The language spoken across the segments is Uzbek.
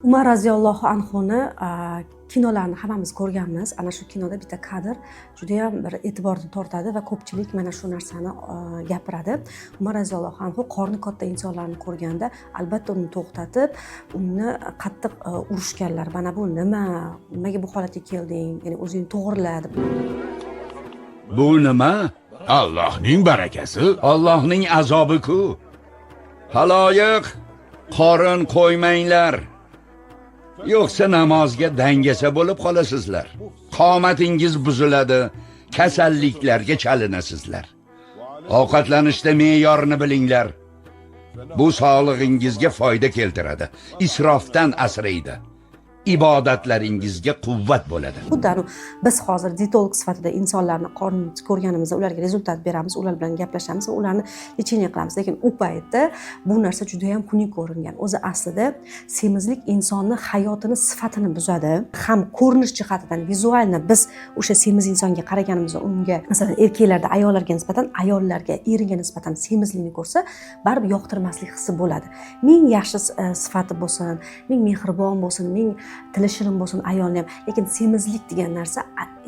Umar roziyallohu anhuni kinolarni hammamiz ko'rganmiz. Ana shu kinoda bitta kadr juda ham bir e'tiborni tortadi va ko'pchilik mana shu narsani gapiradi. Umar roziyallohu anhu qorni katta insonlarni ko'rganda albatta uni to'xtatib, uni qattiq urishganlar. Mana bu nimaga bu holatga kelding? Ya'ni o'zingni to'g'rila deb. Bu nima? Allohning barakasi, Allohning azobi-ku. Haloyiq, qorin qo'ymanglar. Yo'qsa namozga dangasa bo'lib qolasizlar. Qomatingiz buziladi, kasalliklarga chalinasizlar. Ovqatlanishda me'yorni bilinglar. Bu sog'lig'ingizga foyda keltiradi, isrofdan asraydi. Ibodatlaringizga quvvat bo'ladi. Xuddi biz hozir dietolog sifatida insonlarni qornini ko'rganimizda ularga rezultat beramiz, ular bilan gaplashamiz va ularni lecheniya qilamiz. Lekin u paytda bu narsa juda ham xunuk ko'ringan. O'zi aslida semizlik insonni hayotini, sifatini buzadi. Ham ko'rinish jihatidan vizualni biz o'sha semiz insonga qaraganimizda unga, masalan, erkaklarda ayollarga nisbatan, ayollarga eriga nisbatan semizlikni ko'rsa, baribir yoqtirmaslik hissi bo'ladi. Ming yaxshi sifati bo'lsin, ming mehribon bo'lsin, ming tili shirin bo'lsin ayolni ham, lekin semizlik degan narsa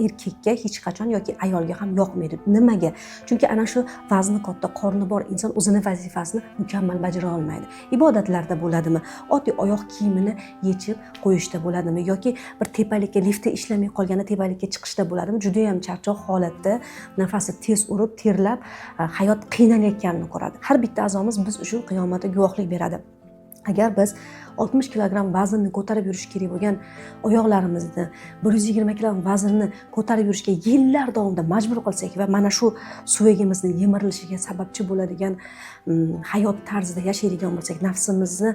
erkakka hech qachon yoki ayolga ham yoqmaydi. Nimaga? Chunki ana shu vazni katta, qorni bor inson o'zini vazifasini mukammal bajara olmaydi. Ibodatlarda bo'ladimi, oddiy oyoq kiyimini yechib qo'yishda bo'ladimi yoki bir tepalikka liftda ishlamay qolganda tepalikka chiqishda bo'ladimi, juda ham charchoq holatda, nafasi tez urib, terlab, hayot qiynalganini ko'radi. Har bitta a'zomiz biz uchun qiyomatda guvohlik beradi. Agar biz 60 kilogramm vaznni ko'tarib yurish kerak bo'lgan oyoqlarimizni 120 kilogramm vaznni ko'tarib yurishga yillar davomida majbur qilsak va mana shu suvagimizni yemirilishiga sababchi bo'ladigan hayot tarzida yashaydigan bo'lsak, nafsimizni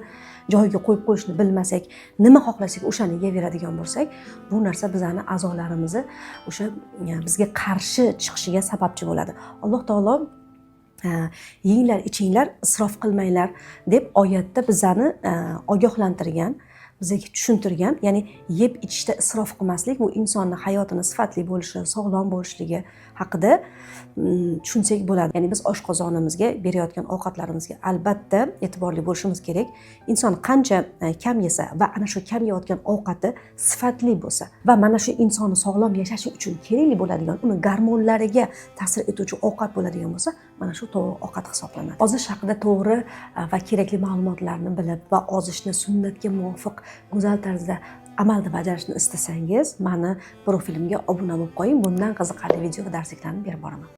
joyiga qo'yib qo'yishni bilmasak, nima xohlasak o'shani yeyaveradigan bo'lsak, bu narsa bizani a'zolarimizni o'sha bizga qarshi chiqishiga sababchi bo'ladi. Alloh taolo yenglar, ichinglar, isrof qilmanglar deb oyatda bizani ogohlantirgan, bizga tushuntirgan. Ya'ni yeb ichishda isrof qilmaslik bu insonning hayotini sifatli bo'lishi, sog'lom bo'lishligi haqida tushunsak bo'ladi. Ya'ni biz oshqozonimizga berayotgan ovqatlarimizga albatta e'tiborli bo'lishimiz kerak. Inson qancha kam yesa va ana shu kam yeyotgan ovqati sifatli bo'lsa va mana shu insonni sog'lom yashashi uchun kerakli bo'ladigan, uni gormonlariga ta'sir etuvchi ovqat bo'ladigan bo'lsa, mana shu to'g'ri ovqat hisoblanadi. Ozish haqida to'g'ri va kerakli ma'lumotlarni bilib va ozishni sunnatga muvofiq go'zal tarzda amalda bajarishni istasangiz, meni profilimga obuna bo'lib qo'ying. Bundan qiziqarli video va darsliklarni berib boraman.